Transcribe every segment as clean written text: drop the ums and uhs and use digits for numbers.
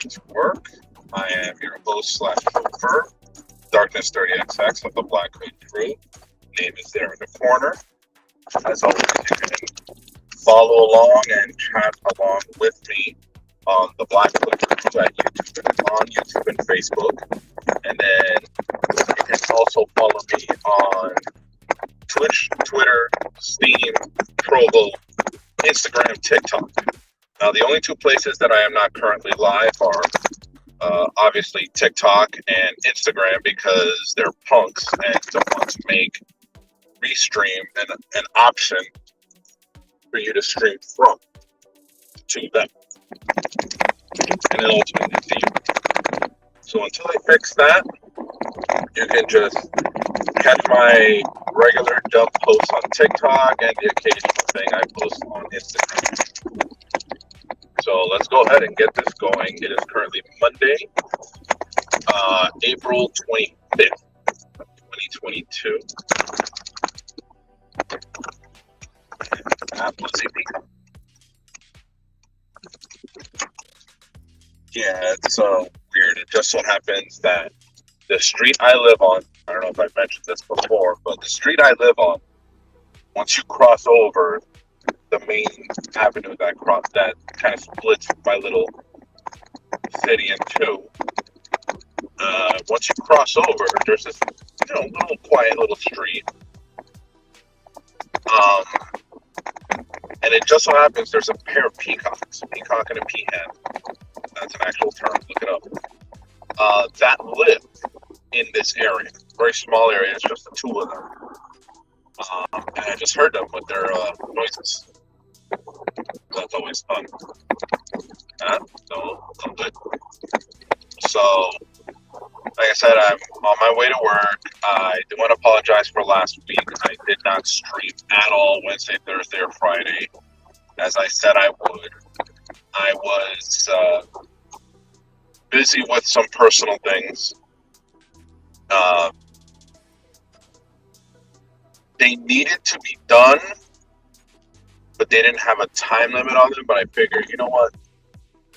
to work. I am your host slash chauffeur, Darkness 30XX of the Black Hood Crew. Name is there in the corner. As always, you can follow along and chat along with me on the Black Hood Crew at YouTube, on YouTube and Facebook. And then you can also follow me on Twitch, Twitter, Steam, Trovo, Instagram, TikTok. Now, the only two places that I am not currently live are obviously TikTok and Instagram because they're punks and don't want to make restream an option for you to stream from to them and then ultimately to you. So until I fix that, you can just catch my regular dump posts on TikTok and the occasional thing I post on Instagram. So let's go ahead and get this going. It is currently Monday, April 25th, 2022. Yeah, it's weird. It just so happens that the street I live on, I don't know if I've mentioned this before, but the street I live on, once you cross over the main avenue that kind of splits my little city in two, once you cross over, there's this little quiet little street. And it just so happens there's a pair of peacocks, a peacock and a peahen. That's an actual term, look it up. That live in this area. Very small area, it's just the two of them. And I just heard them with their noises. That's always fun. No, I'm good. So, like I said, I'm on my way to work. I do want to apologize for last week. I did not stream at all Wednesday, Thursday, or Friday, as I said I would. I was busy with some personal things. They needed to be done, but they didn't have a time limit on them. But I figured, you know what?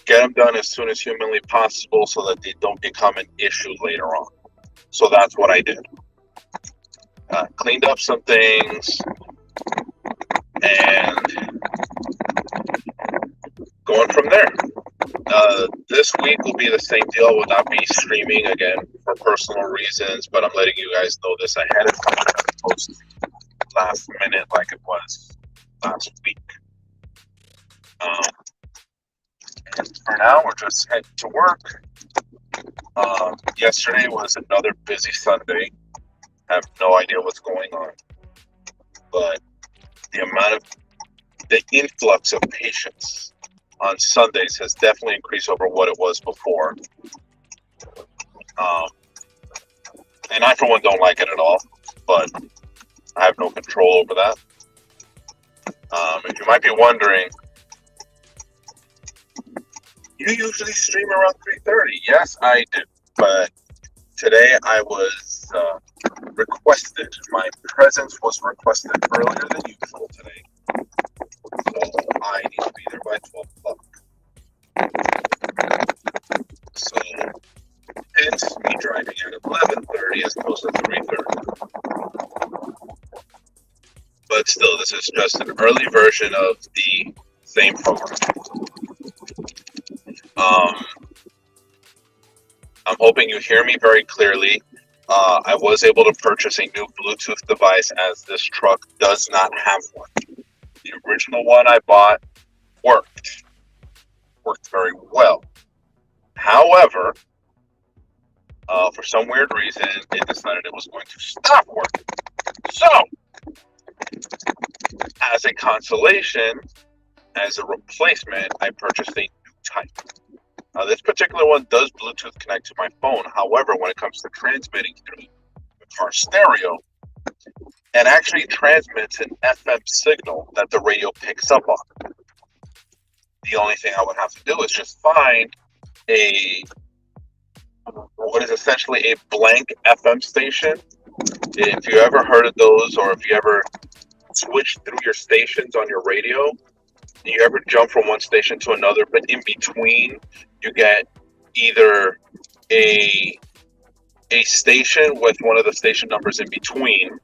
Get them done as soon as humanly possible so that they don't become an issue later on. So that's what I did. Cleaned up some things and going from there. This week will be the same deal. I will not be streaming again for personal reasons, but I'm letting you guys know this ahead of time. Post last minute like it was last week. And for now, we're just heading to work. Yesterday was another busy Sunday. I have no idea what's going on, but the influx of patients on Sundays has definitely increased over what it was before. And I, for one, don't like it at all, but I have no control over that. And you might be wondering, you usually stream around 3:30. Yes, I do. But today I was requested. My presence was requested earlier than usual today. So I need to be there by 12 o'clock. So hence me driving at 11:30 as opposed to 3:30. But still, this is just an early version of the same program. I'm hoping you hear me very clearly. I was able to purchase a new Bluetooth device as this truck does not have one. The original one I bought worked very well. However, for some weird reason, it decided it was going to stop working. So, as a consolation, as a replacement, I purchased a new type. This particular one does Bluetooth connect to my phone. However, when it comes to transmitting through the car stereo, it actually transmits an FM signal that the radio picks up on. The only thing I would have to do is just find what is essentially a blank FM station. If you ever heard of those, or if you ever switch through your stations on your radio, you ever jump from one station to another, but in between you get either a station with one of the station numbers in between,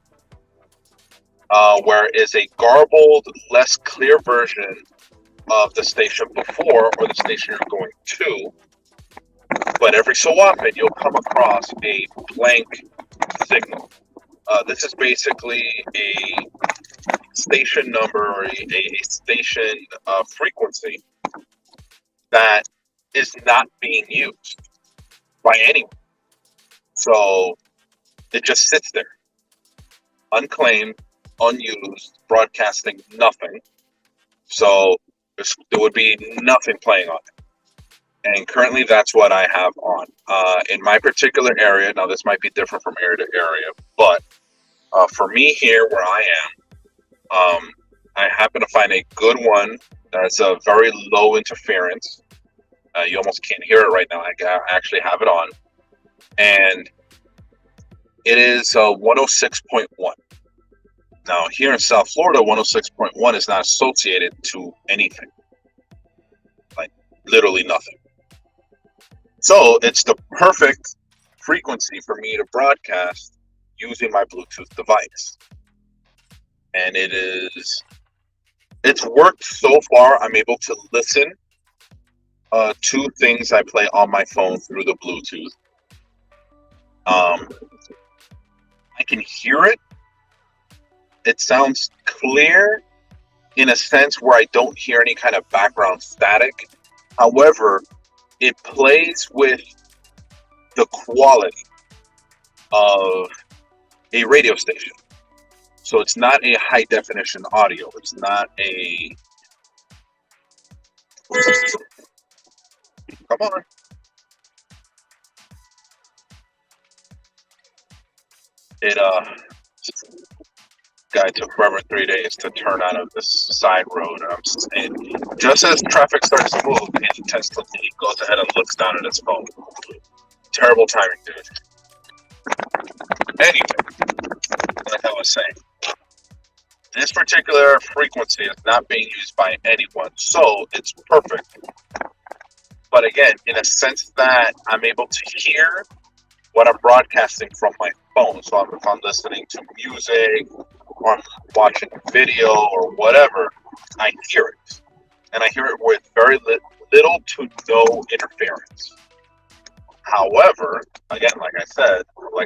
where is a garbled, less clear version of the station before or the station you're going to. But every so often, you'll come across a blank signal. This is basically a station number or a station frequency that is not being used by anyone. So it just sits there, unclaimed, unused, broadcasting nothing. So there would be nothing playing on it. And currently that's what I have on. In my particular area, now this might be different from area to area, but for me here where I am, I happen to find a good one that's a very low interference. You almost can't hear it right now. I actually have it on. And it is 106.1. Now, here in South Florida, 106.1 is not associated to anything. Like, literally nothing. So, it's the perfect frequency for me to broadcast using my Bluetooth device. And it's worked so far. I'm able to listen to things I play on my phone through the Bluetooth. I can hear it. It sounds clear in a sense where I don't hear any kind of background static. However, it plays with the quality of a radio station. So it's not a high definition audio. It's not a... Come on. Guy took forever 3 days to turn out of this side road. And just as traffic starts to move, he goes ahead and looks down at his phone. Terrible timing, dude. Anyway, like I was saying, this particular frequency is not being used by anyone, so it's perfect. But again, in a sense that I'm able to hear what I'm broadcasting from my phone. So if I'm listening to music or I'm watching a video or whatever, I hear it. And I hear it with very little to no interference. However, again, like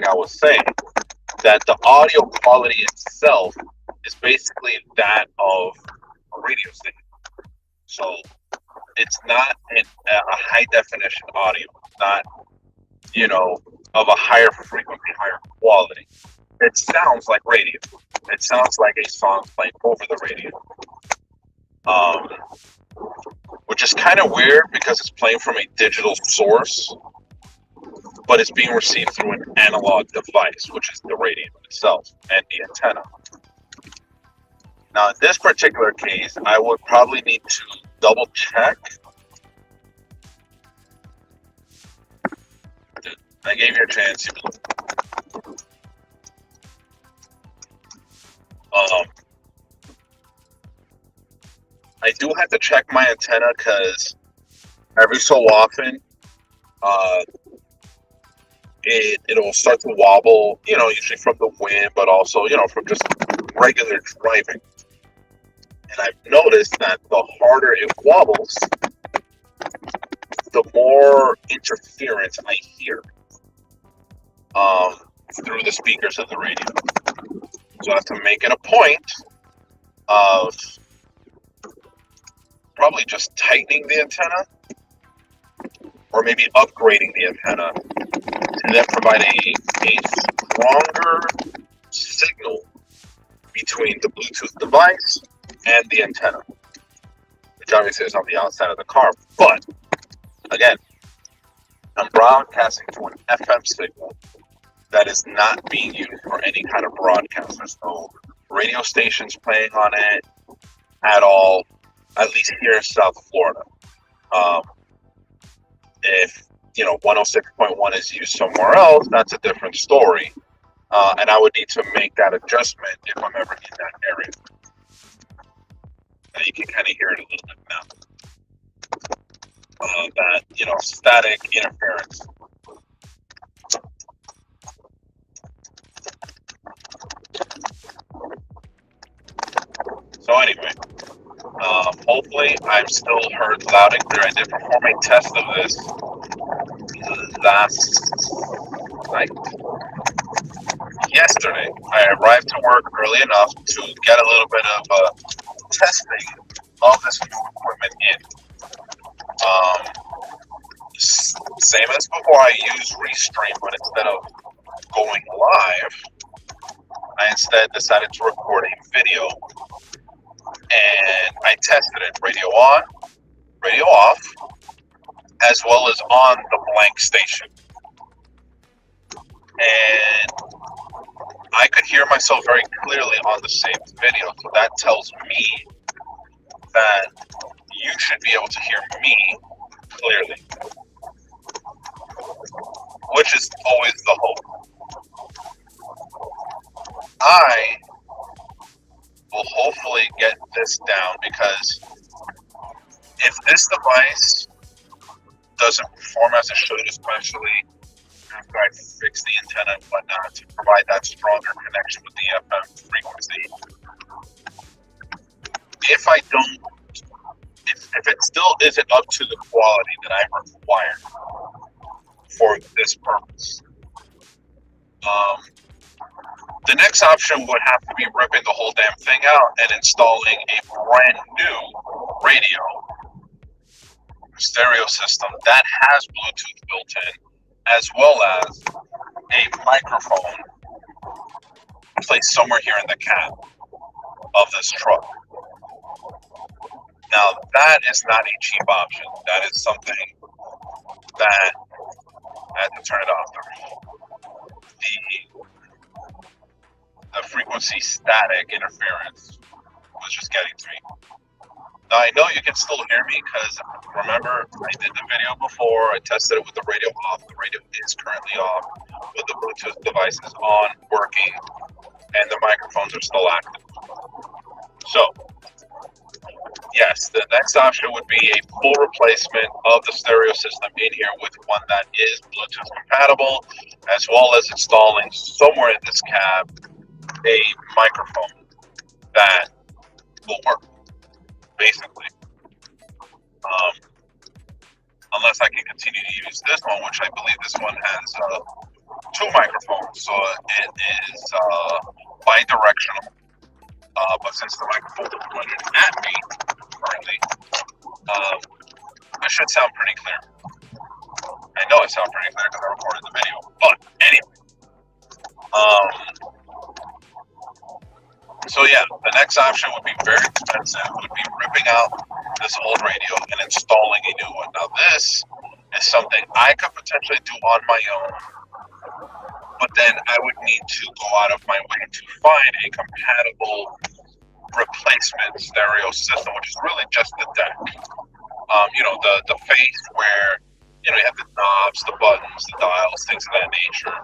I was saying, that the audio quality itself is basically that of a radio station. So it's not a high definition audio. It's not, of a higher frequency, higher quality. It sounds like radio. It sounds like a song playing over the radio. Which is kind of weird because it's playing from a digital source, but it's being received through an analog device, which is the radio itself and the antenna. Now, in this particular case, I would probably need to double check. I gave you a chance. I do have to check my antenna because every so often, it'll start to wobble. Usually from the wind, but also from just regular driving. And I've noticed that the harder it wobbles, the more interference I hear through the speakers of the radio. So I have to make it a point of probably just tightening the antenna or maybe upgrading the antenna and then provide a stronger signal between the Bluetooth device and the antenna, which obviously is on the outside of the car. But again, I'm broadcasting to an FM signal that is not being used for any kind of broadcast. There's no radio stations playing on it at all, at least here in South Florida. If 106.1 is used somewhere else, that's a different story. And I would need to make that adjustment if I'm ever in that area. And you can kind of hear it a little bit now. that static interference. So anyway, hopefully I'm still heard loud and clear. I did perform a test of this last night. Yesterday, I arrived to work early enough to get a little bit of testing of this new equipment in. Same as before, I use Restream, but instead of going live, I instead decided to record a video, and I tested it radio on, radio off, as well as on the blank station. And I could hear myself very clearly on the same video, so that tells me that you should be able to hear me clearly, which is always the hope. I will hopefully get this down, because if this device doesn't perform as it should, especially after I fix the antenna and whatnot to provide that stronger connection with the FM frequency, if I don't, if it still isn't up to the quality that I require for this purpose, the next option would have to be ripping the whole damn thing out and installing a brand new radio stereo system that has Bluetooth built in, as well as a microphone placed somewhere here in the cab of this truck. Now, that is not a cheap option. That is something that I had to turn it off. The frequency static interference was just getting to me. Now, I know you can still hear me, because remember, I did the video before. I tested it with the radio off. The radio is currently off, but the Bluetooth device is on, working, and the microphones are still active. So, yes, the next option would be a full replacement of the stereo system in here with one that is Bluetooth compatible, as well as installing somewhere in this cab a microphone that will work, basically. Unless I can continue to use this one, which I believe this one has two microphones, so it is bi-directional. But since the microphone is pointed at me currently, I should sound pretty clear. I know I sound pretty clear because I recorded the video. But anyway, so yeah, the next option would be very expensive. Would be ripping out this old radio and installing a new one. Now, this is something I could potentially do on my own, but then I would need to go out of my way to find a compatible replacement stereo system, which is really just the deck. The face where you have the knobs, the buttons, the dials, things of that nature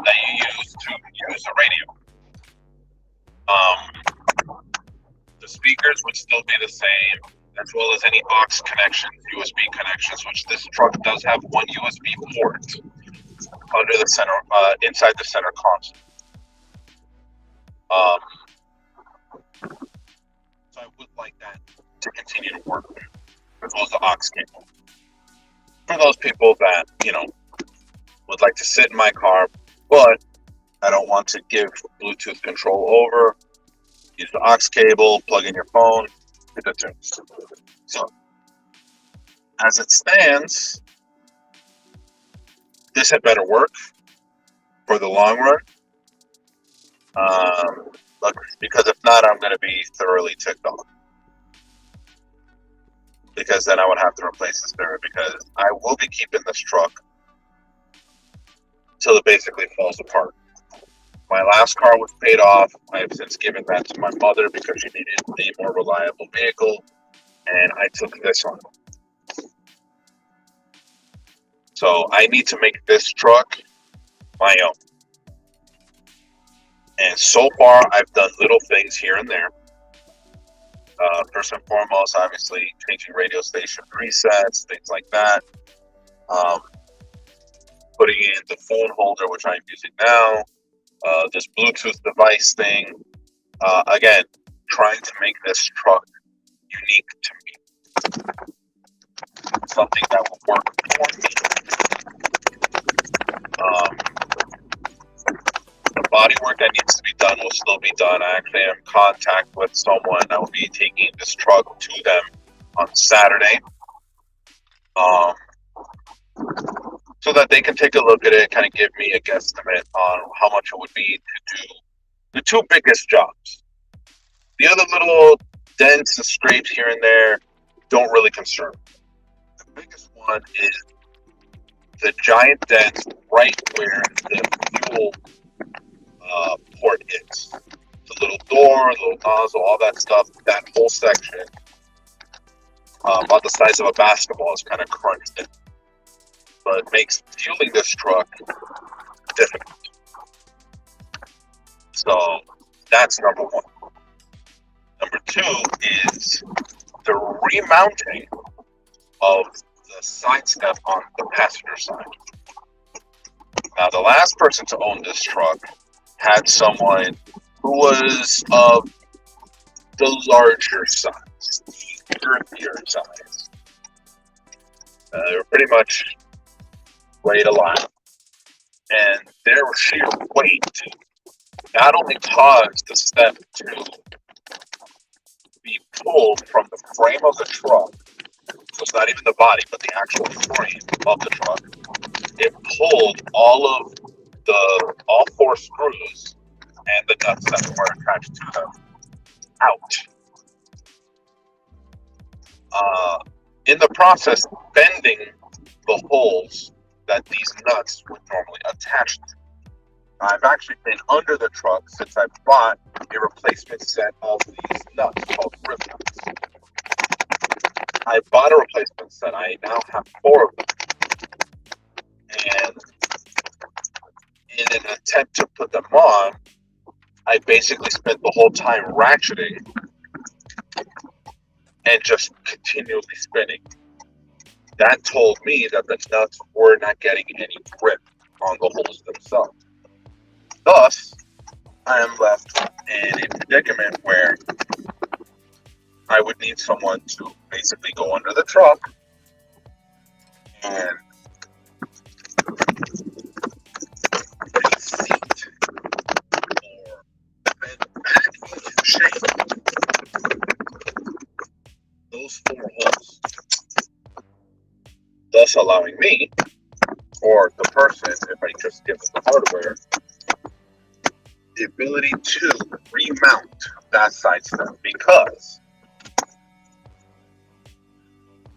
that you use to use the radio. The speakers would still be the same, as well as any aux connections, USB connections, which this truck does have one USB port under the center, inside the center console. So I would like that to continue to work, as well as the aux cable. For those people that, would like to sit in my car, but I don't want to give Bluetooth control over, use the aux cable, plug in your phone, hit the tunes. So, as it stands, this had better work for the long run. Because if not, I'm going to be thoroughly ticked off. Because then I would have to replace the stereo, because I will be keeping this truck till it basically falls apart. My last car was paid off. I have since given that to my mother because she needed a more reliable vehicle, and I took this on. So I need to make this truck my own. And so far, I've done little things here and there. First and foremost, obviously, changing radio station presets, things like that. Um, Putting in the phone holder, which I'm using now. This Bluetooth device thing. Again, trying to make this truck unique to me. Something that will work for me. The body work that needs to be done will still be done. I actually am in contact with someone that will be taking this truck to them on Saturday. So that they can take a look at it, kind of give me a guesstimate on how much it would be to do the two biggest jobs. The other little dents and scrapes here and there don't really concern me. The biggest one is the giant dents right where the fuel port is. The little door, the little nozzle, all that stuff, that whole section, about the size of a basketball, is kind of crunched in. So it makes fueling this truck difficult. So that's number one. Number two is the remounting of the side step on the passenger side. Now, the last person to own this truck had someone who was of the larger size, girthier size. They were pretty much weighed a lot, and their sheer weight not only caused the step to be pulled from the frame of the truck, so it's not even the body, but the actual frame of the truck. It pulled all four screws and the nuts that were attached to them out. In the process, bending the holes that these nuts would normally attach to. I've actually been under the truck since I bought a replacement set of these nuts called rib nuts. I bought a replacement set. I now have 4 of them. And in an attempt to put them on, I basically spent the whole time ratcheting and just continually spinning. That told me that the nuts were not getting any grip on the holes themselves. Thus, I am left in a predicament where I would need someone to basically go under the truck and seat or bend back into shape those 4 holes, thus allowing me, or the person, if I just give them the hardware, the ability to remount that side step. Because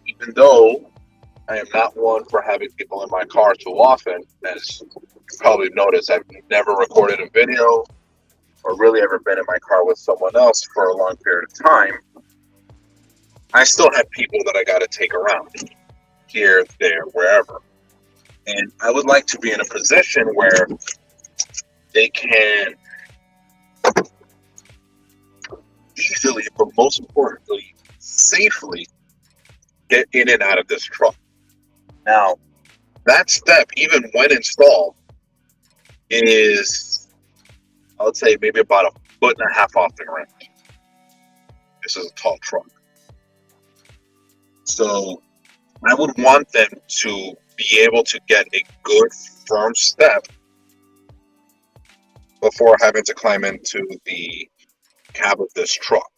even though I am not one for having people in my car too often, as you probably noticed, I've never recorded a video or really ever been in my car with someone else for a long period of time, I still have people that I got to take around here, there, wherever. And I would like to be in a position where they can easily, but most importantly, safely get in and out of this truck. Now, that step, even when installed, is, I would say, maybe about 1.5 feet off the ground. This is a tall truck. So I would want them to be able to get a good, firm step before having to climb into the cab of this truck.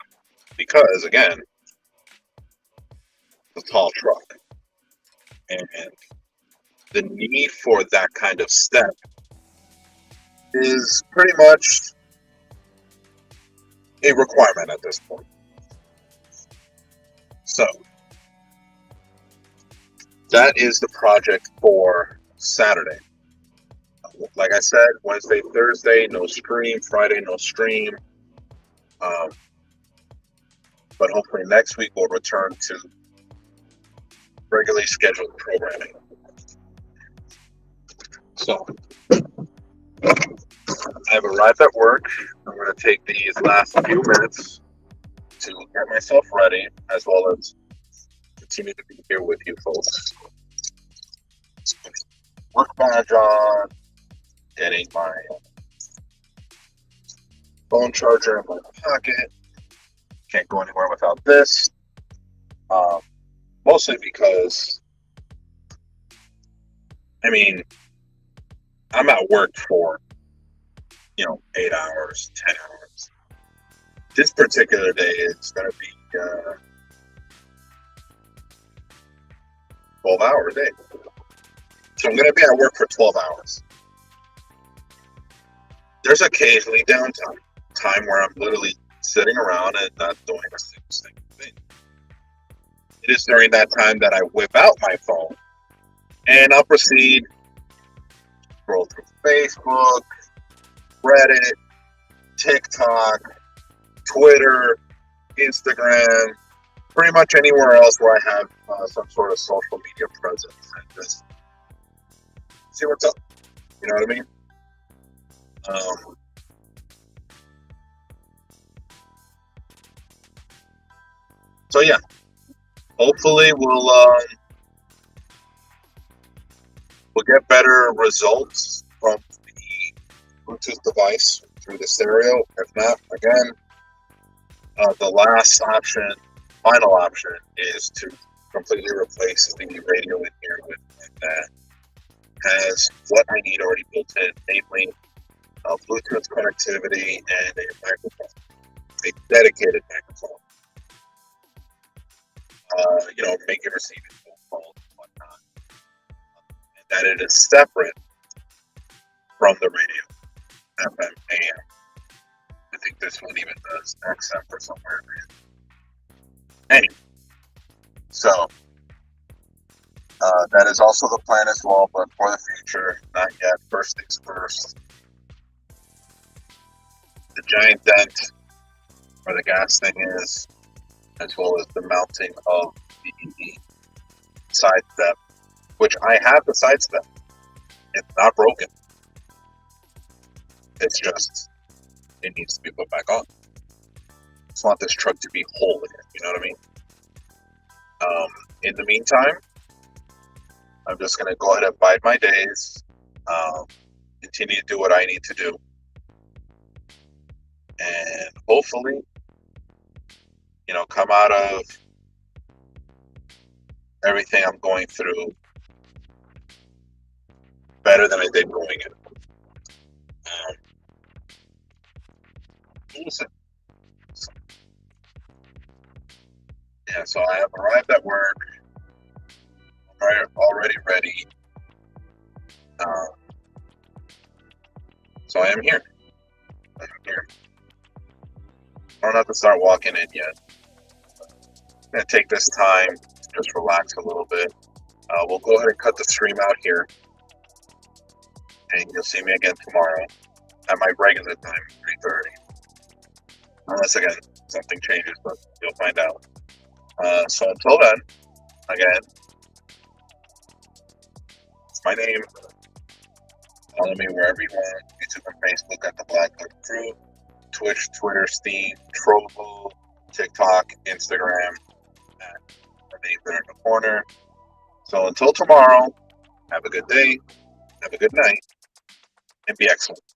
Because, again, it's a tall truck. And the need for that kind of step is pretty much a requirement at this point. So, that is the project for Saturday. Like I said, Wednesday, Thursday, no stream. Friday, no stream. But hopefully next week we'll return to regularly scheduled programming. So, I've arrived at work. I'm going to take these last few minutes to get myself ready, as well as continue to be here with you folks. Work badge on, getting my phone charger in my pocket. Can't go anywhere without this. Mostly because, I mean, I'm at work for, 8 hours, 10 hours. This particular day is going to be 12-hour day. So I'm going to be at work for 12 hours. There's occasionally downtime, time where I'm literally sitting around and not doing a single thing. It is during that time that I whip out my phone and I'll proceed scroll through Facebook, Reddit, TikTok, Twitter, Instagram, pretty much anywhere else where I have some sort of social media presence, and just see what's up. You know what I mean? So yeah, hopefully we'll get better results from the Bluetooth device through the stereo. If not, again, the last option, final option, is to completely replace the radio in here with one that has what I need already built in, namely Bluetooth connectivity and a microphone, a dedicated microphone. Make and receive phone calls and whatnot. And that it is separate from the radio, FM, AM. I think this one even does XM for somewhere. Anyway, so that is also the plan as well, but for the future, not yet. First things first. The giant dent where the gas thing is, as well as the mounting of the side step, which I have the side step. It's not broken. It's just, it needs to be put back on. I just want this truck to be whole again, you know what I mean? In the meantime, I'm just going to go ahead and bide my days, continue to do what I need to do, and hopefully, come out of everything I'm going through better than I did going in. So I have arrived at work. I'm already ready. So I am here. I don't have to start walking in yet. I'm going to take this time to just relax a little bit. We'll go ahead and cut the stream out here. And you'll see me again tomorrow at my regular time, 3:30. Unless, again, something changes, but you'll find out. So until then, again, it's my name. Follow me wherever you want. YouTube and Facebook at The Black Hood Crew. Twitch, Twitter, Steam, Trovo, TikTok, Instagram at The Name There in the Corner. So until tomorrow, have a good day, have a good night, and be excellent.